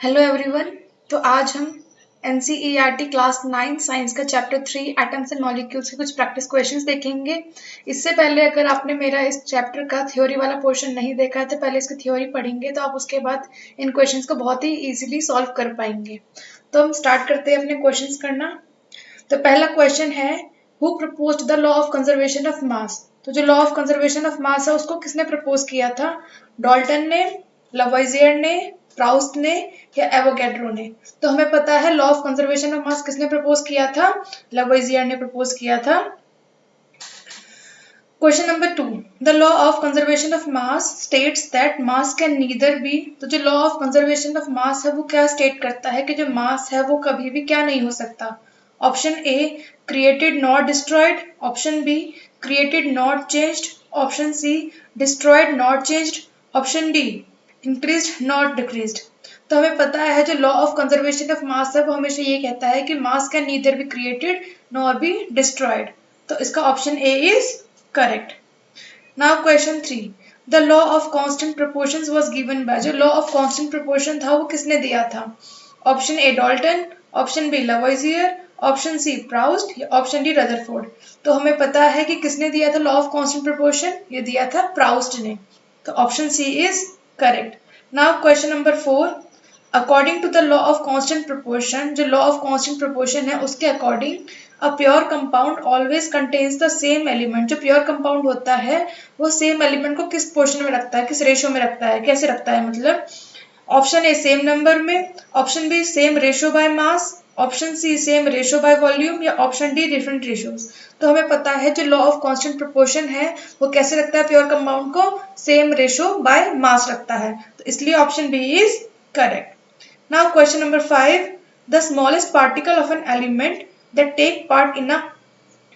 Hello everyone. तो आज हम एनसीईआरटी क्लास 9 साइंस का चैप्टर 3 एटम्स एंड मॉलिक्यूल्स के कुछ प्रैक्टिस क्वेश्चंस देखेंगे। इससे पहले अगर आपने मेरा इस चैप्टर का थ्योरी वाला पोर्शन नहीं देखा है तो पहले इसकी थ्योरी पढ़ेंगे तो आप उसके बाद इन क्वेश्चंस को बहुत ही इजीली सॉल्व कर पाएंगे। तो हम स्टार्ट करते हैं अपने क्वेश्चंस करना। तो पहला क्वेश्चन है, who proposed the law of conservation of मास। तो जो law of conservation of mass है उसको किसने प्रपोज किया था? डाल्टन ने, लवॉइजियर ने, प्राउस्ट ने या एवोगैड्रो ने? तो हमें पता है लॉ ऑफ कंजर्वेशन ऑफ मास किसने प्रपोज किया था? लवॉइजियर ने प्रपोज किया था। Question number 2, the law of conservation of mass states that mass can neither B. तो जो law of conservation of mass है वो क्या स्टेट करता है कि जो मास है वो कभी भी क्या नहीं हो सकता? Option A, created not destroyed. Option B, created not changed. Option C, destroyed not changed. Option D, increased not decreased. तो हमें पता है जो law of conservation of mass है वो हमेशा ये कहता है कि mass can neither be created nor be destroyed. तो इसका option A is correct. Now question 3, the law of constant proportions was given by. जो लॉ ऑफ कांस्टेंट प्रोपोर्शन था वो किसने दिया था? Option A Dalton, option B Lavoisier, option C Proust या option D Rutherford. तो हमें पता है कि किसने दिया था लॉ ऑफ कांस्टेंट प्रोपोर्शन, ये दिया था प्राउस्ट ने। तो option C is correct. Now question number 4, according to the law of constant proportion, जो लॉ ऑफ कांस्टेंट प्रोपोर्शन है उसके according a pure compound always contains the same element. जो pure compound होता है वो सेम एलिमेंट को किस portion में रखता है, किस रेशियो में रखता है, कैसे रखता है मतलब? ऑप्शन ए सेम नंबर में, option B same ratio by mass, option C same ratio by volume या ऑप्शन डी डिफरेंट रेशियोज। तो हमें पता है जो लॉ ऑफ कांस्टेंट प्रोपोर्शन है वो कैसे रखता है प्योर कंपाउंड को? सेम रेशियो बाय मास रखता है। तो इसलिए option B is correct. Now question number 5, the smallest particle of an element that take part in a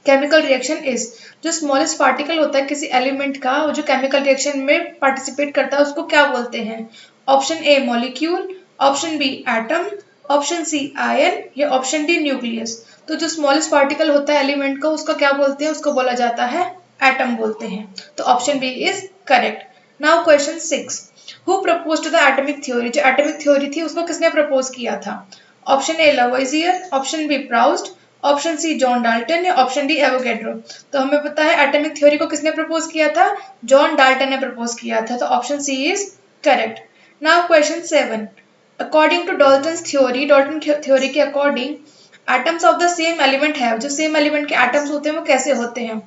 chemical reaction is। जो smallest particle होता है किसी एलिमेंट का वो जो केमिकल रिएक्शन में पार्टिसिपेट करता है उसको क्या बोलते हैं? Option A molecule, option B atom, option C ion या ऑप्शन डी न्यूक्लियस। तो जो स्मॉलेस्ट पार्टिकल होता है एलिमेंट का उसको क्या बोलते हैं? उसको बोला जाता है एटम बोलते हैं। तो option B is correct. Now question 6, who proposed the atomic theory. जो एटॉमिक थ्योरी थी उसको किसने प्रपोज किया था? Option A Lavoisier, option B Proust, option C John Dalton या ऑप्शन डी एवोगैड्रो। तो हमें पता है एटॉमिक थ्योरी को किसने प्रपोज किया था? जॉन डाल्टन ने प्रपोज किया था। तो option C is correct. Now question 7, according to Dalton's theory, Dalton theory के according atoms of the same element है, जो सेम एलिमेंट के एटम्स होते हैं वो कैसे होते हैं?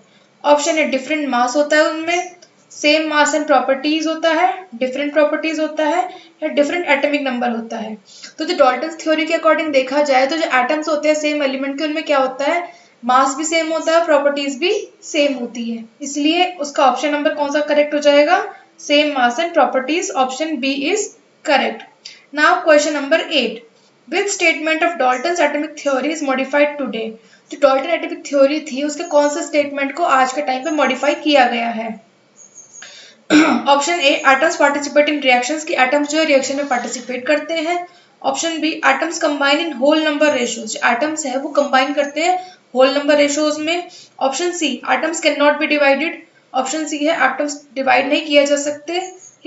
ऑप्शन ए डिफरेंट मास होता है उनमें, सेम मास एंड प्रॉपर्टीज होता है, डिफरेंट प्रॉपर्टीज होता है या डिफरेंट एटॉमिक नंबर होता है। तो जो डाल्टन थ्योरी के अकॉर्डिंग देखा जाए तो जो एटम्स होते हैं सेम एलिमेंट के उनमें क्या होता है? मास भी सेम होता है, प्रॉपर्टीज भी सेम होती है। इसलिए उसका ऑप्शन नंबर कौन सा करेक्ट हो जाएगा? Same mass and properties, option B is correct. Now question number 8, which statement of Dalton's atomic theory is modified today. जो डाल्टन एटॉमिक थ्योरी थी उसके कौन से स्टेटमेंट को आज के टाइम पे मॉडिफाई किया गया है? Option A atoms participate in reactions, की एटम्स जो है रिएक्शन में पार्टिसिपेट करते हैं। Option B atoms combine in whole number ratios, atoms है वो कंबाइन करते हैं होल नंबर रेशियोज में। Option C atoms can not be divided, option C है एटम्स डिवाइड नहीं किए जा सकते।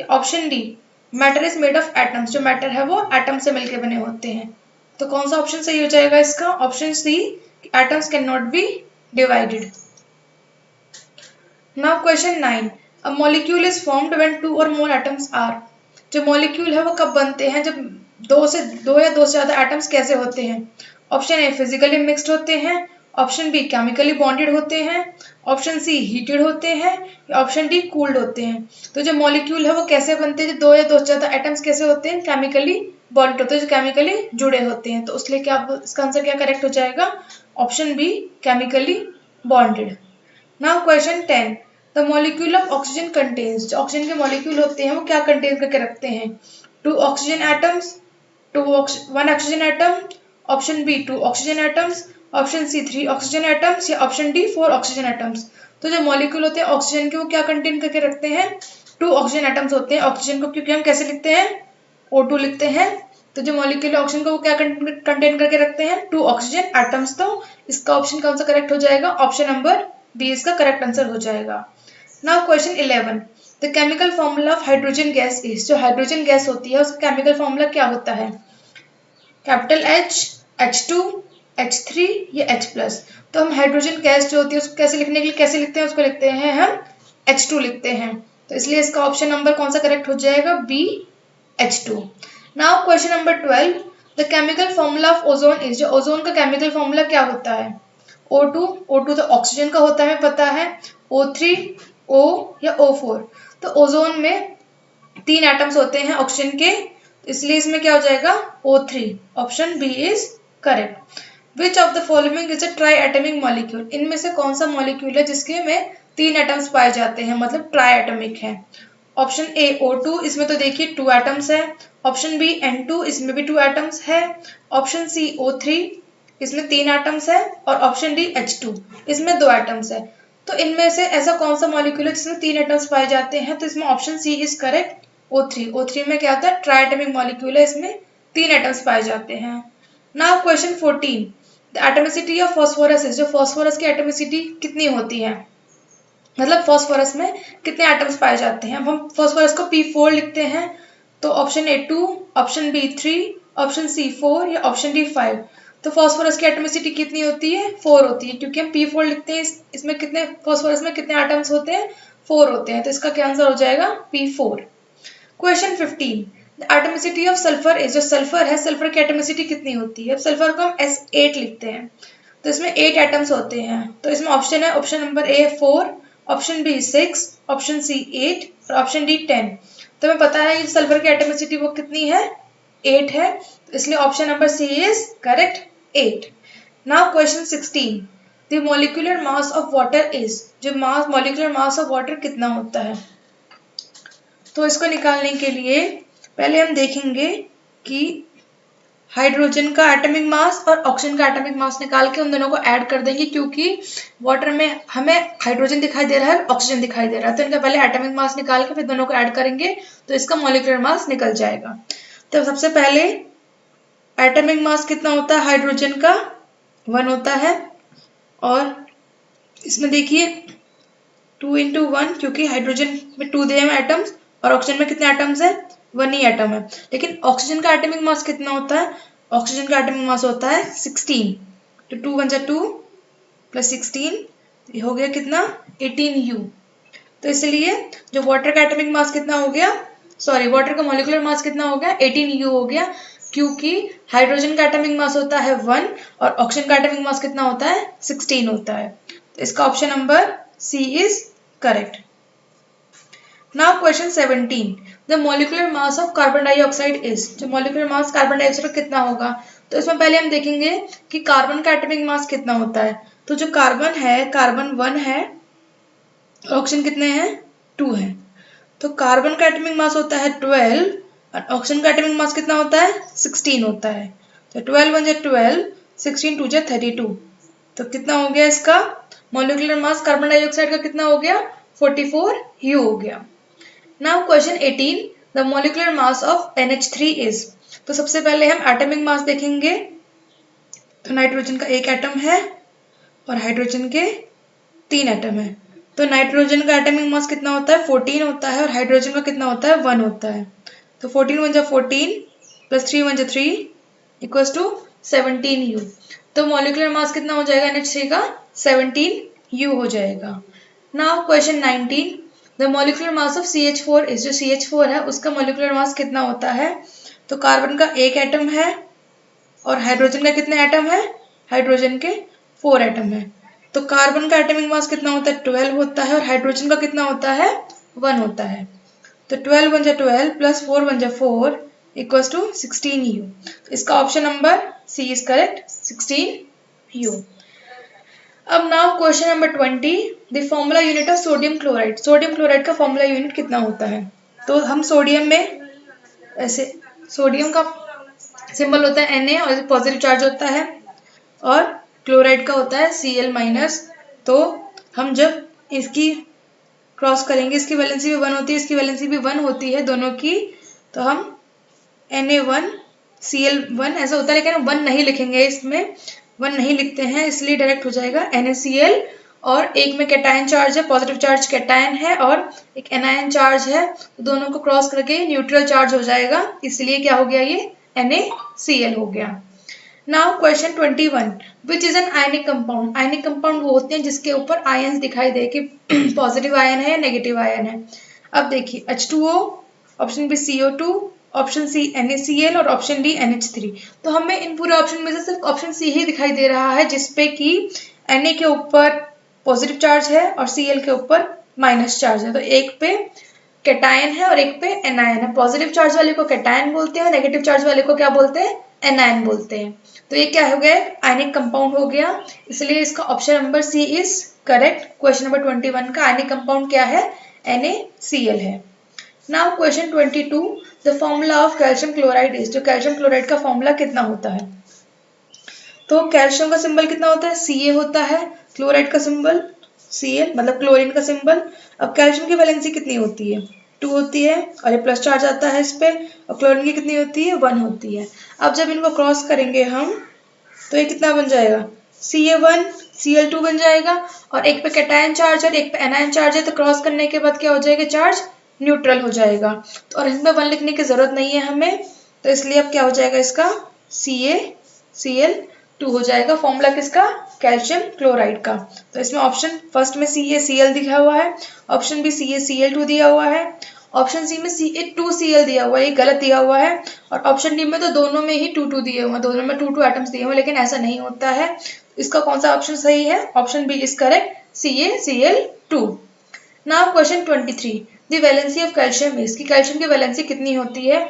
Option D matter is made of atoms, जो मैटर है वो एटम से मिलकर बने होते हैं। तो कौन सा ऑप्शन सही हो जाएगा इसका? Option C atoms can not be divided. Now question 9, a molecule is formed when two और मोर एटम्स आर। जो मॉलिक्यूल है वो कब बनते हैं? जब दो या दो से ज्यादा एटम्स कैसे होते हैं? ऑप्शन ए फिजिकली मिक्स्ड होते हैं, ऑप्शन बी केमिकली बॉन्डेड होते हैं, ऑप्शन सी हीटेड होते हैं या ऑप्शन डी कूल्ड होते हैं। तो जो मॉलिक्यूल है वो कैसे बनते हैं? जो दो या दो से ज्यादा एटम्स कैसे होते हैं? केमिकली बॉन्डेड होते हैं, जो केमिकली जुड़े होते हैं। तो इसलिए क्या इसका आंसर क्या करेक्ट हो जाएगा? Option B chemically bonded. Now question 10, the molecule of oxygen contains. जो ऑक्सीजन के मॉलिक्यूल होते हैं वो क्या कंटेन करके रखते हैं? 2 oxygen atoms, 1 oxygen atom, option B 2 oxygen atoms, option C 3 oxygen atoms या ऑप्शन डी 4 ऑक्सीजन एटम्स। तो जो मॉलिक्यूल होते हैं ऑक्सीजन के वो क्या कंटेन करके रखते हैं? 2 ऑक्सीजन एटम्स होते हैं। ऑक्सीजन को क्योंकि हम कैसे लिखते हैं? O2 लिखते हैं। तो जो मॉलिक्यूल ऑक्सीजन को वो क्या कंटेन करके रखते हैं? 2 ऑक्सीजन एटम्स। तो इसका ऑप्शन कौन सा करेक्ट हो जाएगा? ऑप्शन नंबर बी इसका करेक्ट आंसर हो जाएगा। Now question 11, the chemical formula of hydrogen gas is. जो हाइड्रोजन गैस होती है उसका केमिकल फॉर्मूला क्या होता है? कैपिटल H, H2, H3 या H+। तो हम हाइड्रोजन गैस जो होती है उसको कैसे लिखने के लिए कैसे लिखते हैं, उसको लिखते हैं हम H2 लिखते हैं। तो इसलिए इसका ऑप्शन नंबर कौन सा करेक्ट हो जाएगा, B, H2। Now question number 12, the chemical formula of ozone is, जो ओजोन का केमिकल फॉर्मूला क्या होता है, O2 तो ऑक्सीजन का होता है हमें पता है, O3, O या O4। तो ओजोन में 3 एटम्स होते हैं ऑक्सीजन के, इसलिए इसमें क्या हो जाएगा, O3। Option B is correct. Which of the following is a triatomic molecule, इनमें से कौन सा मॉलिक्यूल है जिसके में 3 एटम्स पाए जाते हैं, मतलब ट्राई एटमिक है। ऑप्शन ए O2, इसमें तो देखिए 2 एटम्स है। ऑप्शन बी N2, इसमें भी 2 एटम्स है। ऑप्शन सी O3, इसमें 3 एटम्स है। और ऑप्शन डी H2, इसमें 2 एटम्स है। तो इनमें से ऐसा कौन सा मॉलिक्यूल है जिसमें 3 एटम्स पाए जाते हैं, तो इसमें option C is correct, O3। O3 में क्या होता है, ट्राई एटमिक मॉलिक्यूल है, इसमें 3 एटम्स पाए जाते हैं। Now question 14, the atomicity of phosphorus is, जो फास्फोरस की एटमिसिटी कितनी होती है, मतलब फास्फोरस में कितने एटम्स पाए जाते हैं। अब हम फास्फोरस को P4 लिखते हैं, तो option A 2, option B 3, option C 4 या ऑप्शन डी 5। तो फास्फोरस की एटमिसिटी कितनी होती है, 4 होती है, क्योंकि हम P4 लिखते हैं। इसमें कितने, फास्फोरस में कितने एटम्स होते हैं, 4 होते हैं, तो इसका क्या आंसर हो जाएगा, P4। Question 15, the atomicity of sulphur is, जो सल्फर है, सल्फर की एटमिसिटी कितनी होती है। अब सल्फर को हम S8 लिखते हैं, तो इसमें 8 एटम्स होते हैं। तो इसमें ऑप्शन है, option number A 4, option B 6, option C 8 और ऑप्शन डी 10। तो हमें पता है कि सल्फर की एटमिसिटी वो कितनी है, 8 है, तो इसलिए option number C is correct, 8। Now question 16, the molecular mass of water is, जो mass, molecular mass of water कितना होता है। तो इसको निकालने के लिए पहले हम देखेंगे कि हाइड्रोजन का एटॉमिक मास और ऑक्सीजन का एटॉमिक मास निकाल के उन दोनों को ऐड कर देंगे, क्योंकि वाटर में हमें हाइड्रोजन दिखाई दे रहा है, ऑक्सीजन दिखाई दे रहा है, तो इनका पहले एटॉमिक मास निकाल के फिर दोनों को ऐड करेंगे, तो इसका मॉलिक्यूलर मास निकल जाएगा। तो सबसे पहले एटॉमिक मास कितना होता है हाइड्रोजन का, 1 होता है। और इसमें देखिए 2 × 1, क्योंकि हाइड्रोजन में 2 दिए हैं एटम्स और ऑक्सीजन में कितने एटम्स है, 1 ही एटम है। लेकिन ऑक्सीजन का एटॉमिक मास कितना होता है, ऑक्सीजन का एटॉमिक मास होता है 16। तो 2 × 1 2 + 16, ये हो गया कितना, 18U। तो इसलिए जो वाटर का एटॉमिक मास कितना हो गया, सॉरी वाटर का मॉलिक्यूलर मास कितना हो गया, 18U हो गया, क्योंकि हाइड्रोजन का एटॉमिक मास होता है 1 और ऑक्सीजन का एटॉमिक मास कितना होता है, 16 होता है। तो इसका option number C is correct. Now question 17, the molecular mass of carbon dioxide is, जो मॉलिक्यूलर मास कार्बन डाइऑक्साइड कितना होगा। तो इसमें पहले हम देखेंगे कि कार्बन का एटॉमिक मास कितना होता है। तो जो कार्बन है, कार्बन 1 है, ऑक्सीजन कितने हैं, 2 है। तो कार्बन का एटॉमिक मास होता है 12 और ऑक्सीजन का एटॉमिक मास कितना होता है, 16 होता है। तो 12 × 12, 16 × 2 = 32। तो कितना हो गया इसका मॉलिक्यूलर मास कार्बन डाइऑक्साइड का, कितना हो गया, 44U हो गया। Now question 18, the molecular mass of NH3 is. तो सबसे पहले हम एटॉमिक मास देखेंगे। तो नाइट्रोजन का 1 एटम है और हाइड्रोजन के 3 एटम है। तो नाइट्रोजन का एटॉमिक मास कितना होता है, 14 होता है, और हाइड्रोजन का कितना होता है, 1 होता है। तो 14 × 14 + 3 × 3 = 17U। तो मॉलिक्यूलर मास कितना हो जाएगा NH3 का, 17U हो जाएगा। Now question 19, the molecular mass of CH4 is, जो CH4 है उसका मॉलिक्यूलर मास कितना होता है। तो कार्बन का 1 एटम है और हाइड्रोजन का कितने एटम है, हाइड्रोजन के 4 एटम है। तो कार्बन का एटॉमिक मास कितना होता है, 12 होता है, और हाइड्रोजन का कितना होता है, 1 होता है। तो 12 × 12 + 4 × 4 = 16U। इसका option number C is correct, 16U। अब now question number 20, the formula unit of sodium chloride. Sodium chloride का फॉर्मूला यूनिट कितना होता है। तो हम सोडियम में ऐसे, सोडियम का सिंबल होता है Na और पॉजिटिव चार्ज होता है, और क्लोराइड का होता है Cl-। तो हम जब इसकी क्रॉस करेंगे, इसकी वैलेंसी भी 1 होती है, इसकी वैलेंसी भी 1 होती है दोनों की, तो हम Na1 Cl1 ऐसा होता है, लेकिन 1 नहीं लिखेंगे, इसमें 1 नहीं लिखते हैं, इसलिए डायरेक्ट हो जाएगा NaCl। और एक में कैटायन चार्ज है, पॉजिटिव चार्ज कैटायन है, और एक एनायन चार्ज है, तो दोनों को क्रॉस करके न्यूट्रल चार्ज हो जाएगा, इसलिए क्या हो गया ये NaCl हो गया। Now question 21, which is an ionic compound. Ionic compound वो होते हैं जिसके ऊपर आयन्स दिखाई दे कि पॉजिटिव आयन है या नेगेटिव आयन है। अब देखिए H2O, option B CO2, option C NaCl और ऑप्शन डी NH3। तो हमें इन पूरे ऑप्शन में से सिर्फ ऑप्शन सी ही दिखाई दे रहा है जिसपे कि Na के ऊपर पॉजिटिव चार्ज है और Cl के ऊपर माइनस चार्ज है। तो एक पे कैटायन है और एक पे एनायन है। पॉजिटिव चार्ज वाले को कैटायन बोलते हैं, नेगेटिव चार्ज वाले को क्या बोलते हैं, एनायन बोलते हैं। तो ये क्या हो गया, आयनिक कंपाउंड हो गया, इसलिए इसका option number C is correct. Question number 21 का आयनिक कंपाउंड क्या है, NaCl है। Now question 22, the formula of calcium chloride is. जो कैल्शियम क्लोराइड का फॉर्मूला कितना होता है, तो कैल्शियम का सिंबल कितना होता है, Ca होता है, क्लोराइड का सिंबल Cl मतलब क्लोरीन का सिंबल। अब कैल्शियम की वैलेंसी कितनी होती है, 2 होती है और ये प्लस चार्ज आता है इस पे, और क्लोरीन की कितनी होती है, 1 होती है। अब जब इनको क्रॉस करेंगे हम तो ये कितना बन जाएगा, Ca1 Cl2 बन जाएगा, और एक पे कैटायन चार्ज और एक पे एनायन चार्ज है, तो क्रॉस करने के बाद क्या हो जाएगा, चार्ज न्यूट्रल हो जाएगा। तो और इसमें 1 लिखने की जरूरत नहीं है हमें, तो इसलिए अब क्या हो जाएगा इसका CaCl2 हो जाएगा फॉर्मूला किसका, कैल्शियम क्लोराइड का। तो इसमें ऑप्शन फर्स्ट में CaCl दिखा हुआ है, ऑप्शन बी CaCl2 दिया हुआ है, ऑप्शन सी में Ca2Cl दिया हुआ है, ये गलत दिया हुआ है, और ऑप्शन डी में तो दोनों में ही 2 2 दिए हुए हैं, दोनों में 2 2 एटम्स दिए हुए हैं, लेकिन ऐसा नहीं होता है। इसका कौन सा ऑप्शन सही है, option B is correct, CaCl2। Now question 23, the valency of calcium is, कि कैल्शियम की वैलेंसी कितनी होती है।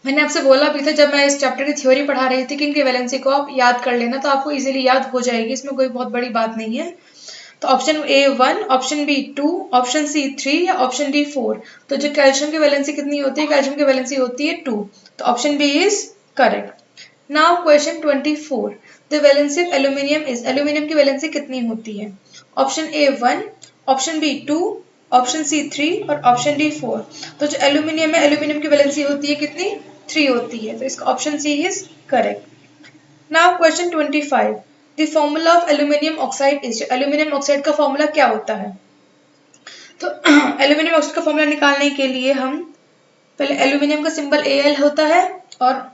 मैंने आपसे बोला भी था जब मैं इस चैप्टर की थ्योरी पढ़ा रही थी कि इनकी वैलेंसी को आप याद कर लेना, तो आपको इजीली याद हो जाएगी, इसमें कोई बहुत बड़ी बात नहीं है। तो option A 1, option B 2, option C 3 या ऑप्शन डी 4। तो जो कैल्शियम की वैलेंसी कितनी होती है, कैल्शियम की वैलेंसी होती है 2, तो option B is correct. Now question 24, the valency of aluminium is, aluminium की वैलेंसी कितनी होती है, option A 1, option B 2, option C 3 और ऑप्शन डी 4। तो जो एल्यूमिनियम है, एल्यूमिनियम की वैलेंसी होती है कितनी, 3 होती है, तो इसका option C is correct. Now question 25, the formula of aluminium oxide is, aluminium oxide का फॉर्मूला क्या होता है। तो एल्यूमिनियम ऑक्साइड का फॉर्मूला निकालने के लिए हम पहले एल्यूमिनियम का सिंबल Al होता है और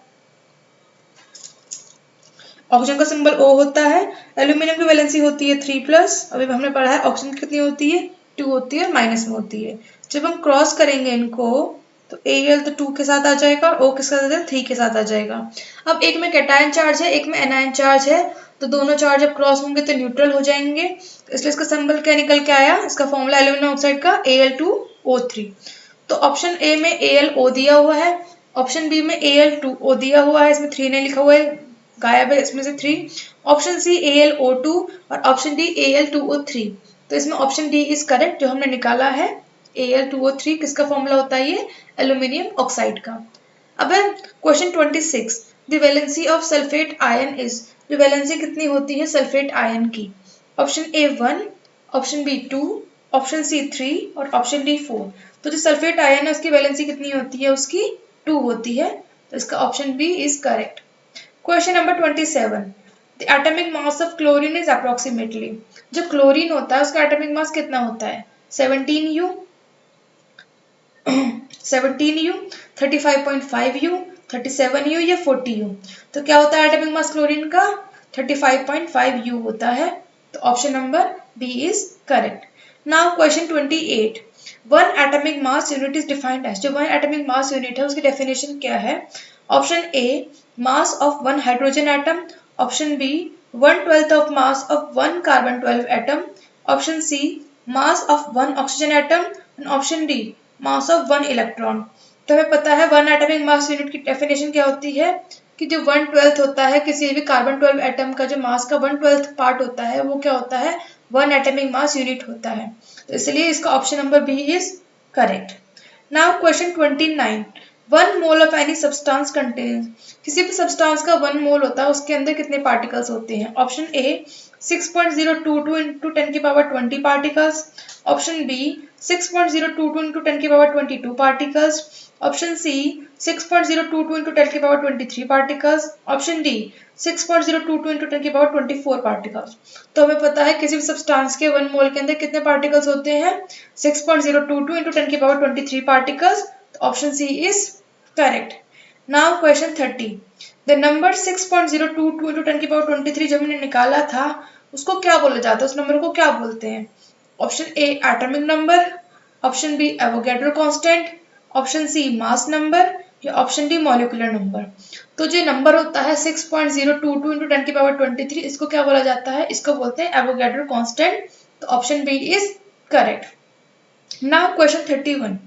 ऑक्सीजन का सिंबल O होता है। एल्यूमिनियम की वैलेंसी होती है 3+, अभी हमने पढ़ा है ऑक्सीजन की कितनी होती है, 2 होती है और माइनस में होती है। जब हम क्रॉस करेंगे इनको तो Al तो 2 के साथ आ जाएगा और O के साथ आ जाएगा, 3 के साथ आ जाएगा। अब एक में कैटायन चार्ज है, एक में एनायन चार्ज है, तो दोनों चार्ज जब क्रॉस होंगे तो न्यूट्रल हो जाएंगे, तो इसलिए इसका सिंबल क्या निकल के आया, इसका फॉर्मूला एल्यूमिनियम ऑक्साइड का Al2O3। तो ऑप्शन ए में AlO दिया हुआ है, ऑप्शन बी में Al2O दिया हुआ है, इसमें 3 नहीं लिखा हुआ है, गायब है इसमें से 3, ऑप्शन सी AlO2 और ऑप्शन डी Al2O3। तो इसमें ऑप्शन डी इज करेक्ट, जो हमने निकाला है Al2O3 किसका फॉर्मूला होता है, ये एल्यूमिनियम ऑक्साइड का। अब question 26, the valency of sulphate ion is, जो वैलेंसी कितनी होती है सल्फेट आयन की, option A 1, option B 2, option C 3 और ऑप्शन डी 4। तो जो सल्फेट आयन है उसकी वैलेंसी कितनी होती है, उसकी 2 होती है, तो इसका option B is correct. Question number 27, the atomic mass of chlorine is approximately, जो क्लोरीन होता है उसका एटॉमिक मास कितना होता है, 17U 17U 35.5U 37U या 40U। तो क्या होता है एटॉमिक मास क्लोरीन का, 35.5U होता है, तो option number B is correct. Now question 28, one atomic mass unit is defined as, जो वन एटॉमिक मास यूनिट है उसकी डेफिनेशन क्या है, option A mass of one hydrogen atom, option B 1/12 of mass of one carbon 12 atom, option C mass of one oxygen atom and option D mass of one electron. तो हमें पता है one atomic mass unit की definition क्या होती है, कि जो 1/12 होता है किसी भी कार्बन 12 एटम का, जो मास का 1/12 पार्ट होता है वो क्या होता है, वन एटॉमिक मास यूनिट होता है, तो इसलिए इसका option number B is correct. Now question 29, 1 mole of any substance contain, किसी भी सब्सटेंस का 1 मोल होता है उसके अंदर कितने पार्टिकल्स होते हैं, ऑप्शन ए 6.022 into 10 की power 20 particles, option B 6.022 into 10 की power 22 particles, option C 6.022 into 10 की power 23 particles, option D 6.022 into 10 की पावर 24 पार्टिकल्स। तो हमें पता है किसी भी सब्सटेंस के 1 मोल के अंदर कितने पार्टिकल्स होते हैं, 6.022 into 10 की power 23 particles, option C is correct. Now question 30, the number 6.022 into 10 की पावर 23 जब हमने निकाला था उसको क्या बोला जाता है, उस नंबर को क्या बोलते हैं? Option A atomic number, option B Avogadro constant, option C mass number या ऑप्शन डी मॉलिक्यूलर नंबर। तो जो नंबर होता है 6.022 इंटू 10 की पावर 23 इसको क्या बोला जाता है? इसको बोलते हैं एवोगैड्रो कांस्टेंट। तो option B is correct. Now question 31,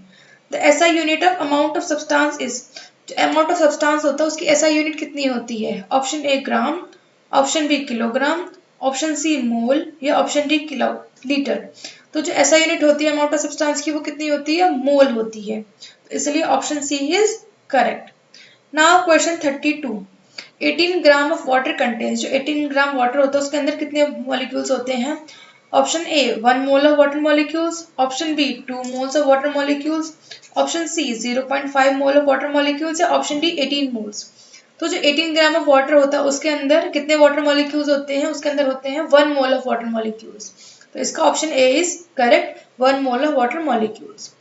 the SI unit of amount of substance is, जो अमाउंट ऑफ सब्सटेंस होता है उसकी एसआई यूनिट कितनी होती है? Option A gram, option B kilogram, option C mole या ऑप्शन डी किलो लीटर। तो जो एसआई यूनिट होती है अमाउंट ऑफ सब्सटेंस की वो कितनी होती है? मोल होती है। तो इसलिए option C is correct. Now question 32, 18 gram of water contains, जो 18 ग्राम वाटर होता है उसके अंदर कितने मॉलिक्यूल्स होते हैं? Option A 1 mole of water molecules, option B 2 moles of water molecules, option C 0.5 mole of water molecules या option D 18 moles. तो जो 18 ग्राम ऑफ वाटर होता है उसके अंदर कितने वाटर मॉलिक्यूल्स होते हैं? उसके अंदर होते हैं 1 मोल ऑफ वाटर मॉलिक्यूल्स। तो इसका option A is correct, 1 mole of water molecules.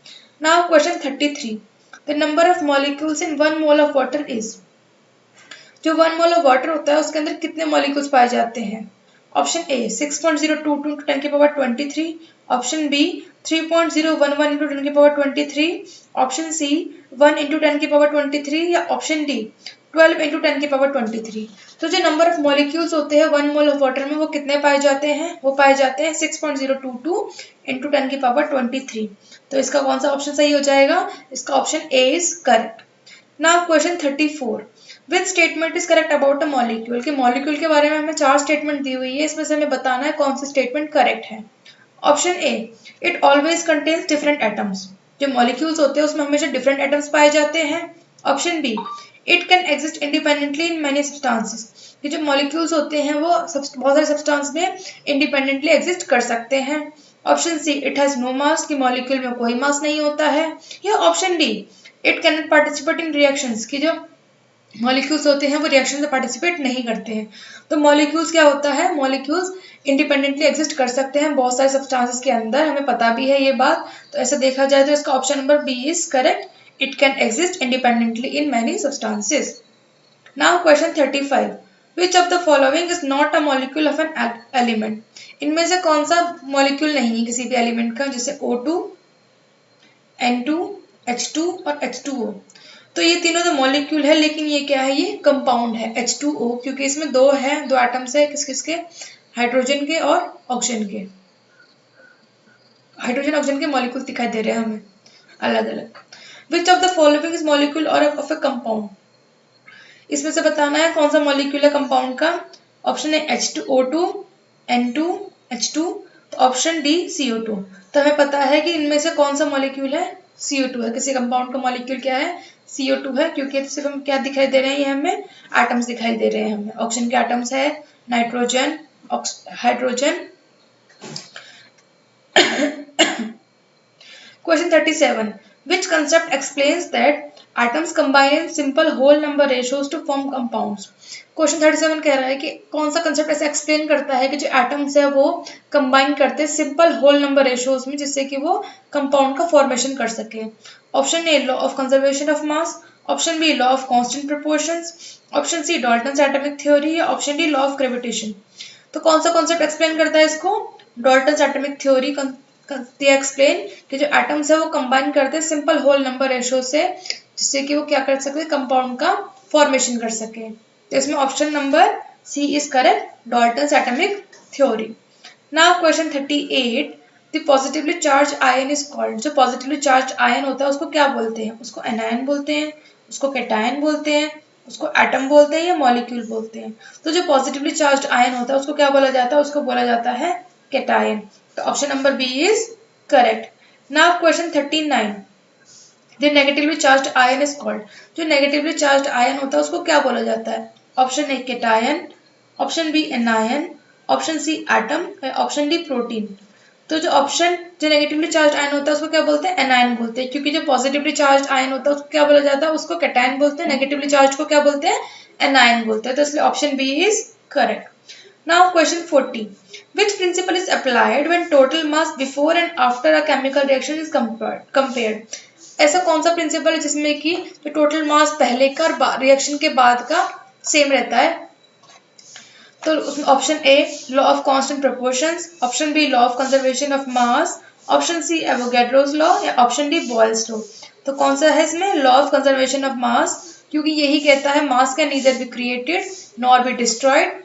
Now question 33, the number of molecules in 1 mole of water is, जो 1 मोल ऑफ वाटर होता है उसके अंदर कितने मॉलिक्यूल्स पाए जाते हैं? ऑप्शन ए 6.022 इंटू 10 की पावर 23, ऑप्शन बी 3.011 इंटू 10 की पावर 23, ऑप्शन सी 1 इंटू 10 की पावर 23 या ऑप्शन डी 12 इंटू 10 की पावर 23। तो जो नंबर ऑफ मॉलिक्यूल्स होते हैं 1 मोल ऑफ वाटर में वो कितने पाए जाते हैं? वो पाए जाते हैं 6.022 इंटू 10 की पावर 23। तो इसका कौन सा ऑप्शन सही हो जाएगा? इसका option A is correct. Now question 34, which statement is correct about a molecule, कि मॉलिक्यूल के बारे में हमें 4 स्टेटमेंट दी हुई है, इसमें से हमें बताना है कौन सी स्टेटमेंट करेक्ट है। Option A it always contains different atoms, जो मॉलिक्यूल्स होते हैं उसमें हमेशा डिफरेंट एटम्स पाए जाते हैं। Option B it can exist independently in many substances, कि जो मॉलिक्यूल्स होते हैं वो बहुत सारे सब्सटेंस में इंडिपेंडेंटली एग्जिस्ट कर सकते हैं। Option C it has no mass, कि मॉलिक्यूल में कोई मास नहीं होता है। या option D it can not participate in reactions, कि जो मॉलिक्यूल्स होते हैं वो रिएक्शन में पार्टिसिपेट नहीं करते हैं। तो मॉलिक्यूल्स क्या होता है? मॉलिक्यूल्स इंडिपेंडेंटली एग्जिस्ट कर सकते हैं बहुत सारे सब्सटेंसेस के अंदर, हमें पता भी है ये बात। तो ऐसा देखा जाए तो इसका option number B is correct, it can exist independently in many substances. Now question 35, which of the following is not a molecule of an element, इनमें से कौन सा मॉलिक्यूल नहीं है किसी भी एलिमेंट का, जैसे O2, N2, H2 और H2O। तो ये तीनों तो मॉलिक्यूल है लेकिन ये क्या है? ये कंपाउंड है H2O, क्योंकि इसमें दो एटम्स है, किस किस के? हाइड्रोजन के और ऑक्सीजन के। हाइड्रोजन ऑक्सीजन के मॉलिक्यूल दिखाई दे रहे हैं हमें अलग अलग। विच of the following is molecule और ऑफ अ कंपाउंड, इसमें से बताना है कौन सा मॉलिक्यूल है कंपाउंड का। ऑप्शन है H2O2, N2, H2, option D CO2। तो हमें पता है कि इनमें से कौन सा मॉलिक्यूल है? CO2 है। किसी कंपाउंड का मॉलिक्यूल क्या है? CO2 है, क्योंकि सिर्फ हम क्या दिखाई दे रहे हैं? ये हमें एटम्स दिखाई दे रहे हैं। हमें ऑक्सीजन के एटम्स है, nitrogen, hydrogen. Question 37, which concept explains that atoms combine in simple whole number ratios to form compounds? Question 37 कह रहा है कि कौन सा कंसेप्ट ऐसा एक्सप्लेन करता है कि जो एटम्स है वो कंबाइन करते हैं सिंपल होल नंबर रेशियोज में, जिससे कि वो कंपाउंड का फॉर्मेशन कर सके। Option A law of conservation of mass, option B law of constant proportions, option C Dalton's atomic theory या option D law of gravitation. तो कौन सा कॉन्सेप्ट एक्सप्लेन करता है इसको? डाल्टन्स एटॉमिक थ्योरी एक्सप्लेन कि जो एटम्स है वो कंबाइन करते हैं सिंपल होल नंबर रेशियो से, जिससे कि वो क्या कर सके? कंपाउंड का फॉर्मेशन कर सके। तो इसमें option number C is correct, Dalton's atomic theory. Now question 38, the positively charge ion is called, जो पॉजिटिवली चार्ज आयन होता है उसको क्या बोलते हैं? उसको एनायन बोलते हैं, उसको कैटायन बोलते हैं, उसको एटम बोलते हैं या मॉलिक्यूल बोलते हैं? तो जो पॉजिटिवली चार्ज आयन होता है उसको क्या बोला जाता है? उसको बोला जाता है कैटायन। तो option number B is correct. Now question 39, the negatively charge ion is called, जो नेगेटिवली चार्ज आयन होता है उसको क्या बोला जाता है? Option A cation, option B anion, option C atom, option D protein. तो जो नेगेटिवली चार्ज आयन होता है उसको क्या बोलते हैं? एनायन बोलते हैं, क्योंकि जो पॉजिटिवली चार्ज आयन होता है उसको क्या बोला जाता है? उसको कैटायन बोलते हैं। नेगेटिवली चार्ज को क्या बोलते हैं? एनायन बोलते हैं। तो इसलिए option B is correct. Now question 40, which principle is applied when total mass before and after a chemical reaction is compared? ऐसा कौन सा प्रिंसिपल है जिसमें कि जो टोटल मास पहले का और रिएक्शन के बाद का सेम रहता है? तो option A law of constant proportions, option B law of conservation of mass, option C Avogadro's law या ऑप्शन डी बॉयल्स लॉ। तो कौन सा है इसमें? Law of conservation of mass, क्योंकि यही कहता है mass can neither be created nor be destroyed.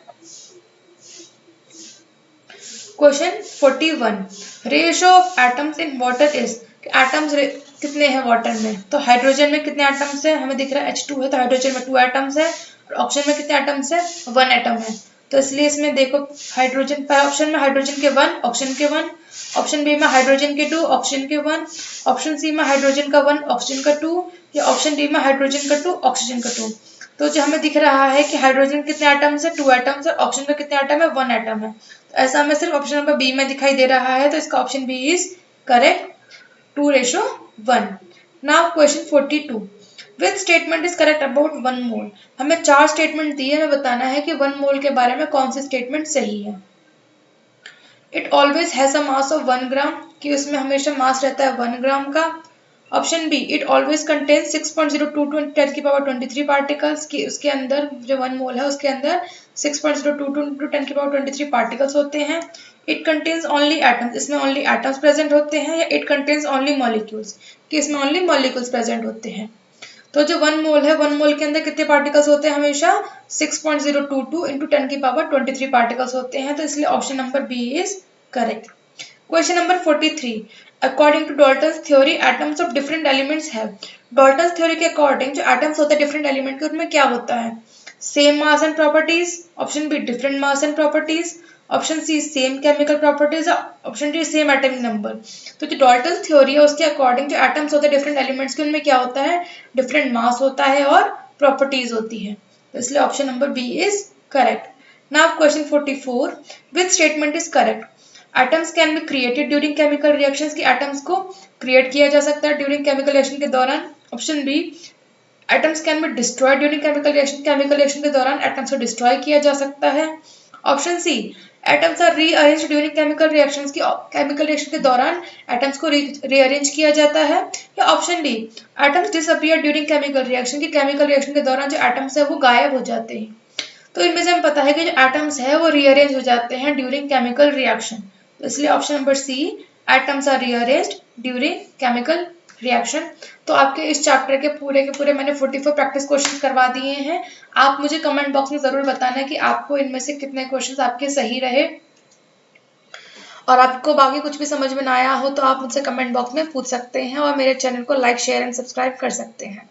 Question 41 ratio of atoms in water is, atoms कितने हैं वाटर में? तो हाइड्रोजन में कितने एटम्स है? हमें दिख रहा है H2 है, तो हाइड्रोजन में 2 एटम्स है, और ऑक्सीजन में कितने एटम्स है? 1 एटम है। तो इसलिए इसमें देखो हाइड्रोजन पर ऑप्शन में हाइड्रोजन के 1, ऑक्सीजन के 1, ऑप्शन बी में हाइड्रोजन के 2, ऑक्सीजन के 1, ऑप्शन सी में हाइड्रोजन का 1, ऑक्सीजन का 2, या ऑप्शन डी में हाइड्रोजन का 2, ऑक्सीजन का 2। तो जो हमें दिख रहा है कि हाइड्रोजन कितने एटम्स है? 2 एटम्स है, ऑक्सीजन का कितने एटम है? 1 एटम है। तो ऐसा हमें सिर्फ ऑप्शन नंबर बी में दिखाई दे रहा है, तो इसका option B is correct, 2:1। Now question 42 which statement is correct about 1 mole. हमें 4 स्टेटमेंट दिए, हमें बताना है कि 1 मोल के बारे में कौन सी स्टेटमेंट सही है। It always has a mass of 1 ग्राम, कि उसमें हमेशा मास रहता है 1 ग्राम का। Option B it always contains 6.022 × 10⁻23 particles, कि उसके अंदर जो 1 मोल है उसके अंदर 6.022 × 10⁻23 पार्टिकल्स होते हैं। इट कंटेन्स ओनली एटम्स, इसमें ओनली एटम्स प्रेजेंट होते हैं, या इट कंटेन्स ओनली मॉलिक्यूल्स, कि इसमें ओनली मॉलिक्यूल्स प्रेजेंट होते हैं। तो जो 1 मोल है, 1 मोल के अंदर कितने पार्टिकल्स होते हैं? हमेशा 6.022 × 10⁻23 पार्टिकल्स होते हैं, तो इसलिए option number B is correct. Question number 43 according to Dalton's theory atoms of different elements have. Dalton's theory के अकॉर्डिंग जो एटम्स होते हैं डिफरेंट एलिमेंट के, उनमें क्या होता है? Same mass and properties, option B different mass and properties, option C same chemical properties, option D same atomic number. तो जो डॉल्टन थ्योरी है उसके अकॉर्डिंग जो एटम्स होते हैं डिफरेंट एलिमेंट्स के, उनमें क्या होता है? डिफरेंट मास होता है और प्रॉपर्टीज होती है, तो इसलिए option number B is correct. Now question 44 which statement is correct. Atoms can be created during chemical reactions, की एटम्स को क्रिएट किया जा सकता है ड्यूरिंग केमिकल रिएक्शन के दौरान। Option B atoms can be destroyed during chemical reaction के दौरान एटम्स को डिस्ट्रॉय किया जा सकता है। Option C atoms are rearranged during chemical reactions, की केमिकल रिएक्शन के दौरान एटम्स को रीअरेंज किया जाता है। या option D atoms disappear during chemical reaction, की केमिकल रिएक्शन के दौरान जो एटम्स है वो गायब हो जाते हैं। तो इनमें से हमें पता है कि जो एटम्स है वो रीअरेंज हो जाते हैं ड्यूरिंग केमिकल रिएक्शन, तो इसलिए option number C atoms are rearranged during chemical reaction. तो आपके इस चैप्टर के पूरे मैंने 44 प्रैक्टिस क्वेश्चन करवा दिए हैं। आप मुझे कमेंट बॉक्स में जरूर बताना कि आपको इनमें से कितने क्वेश्चंस आपके सही रहे, और आपको बाकी कुछ भी समझ में ना आया हो तो आप मुझसे कमेंट बॉक्स में पूछ सकते हैं, और मेरे चैनल को लाइक शेयर एंड सब्सक्राइब कर सकते हैं।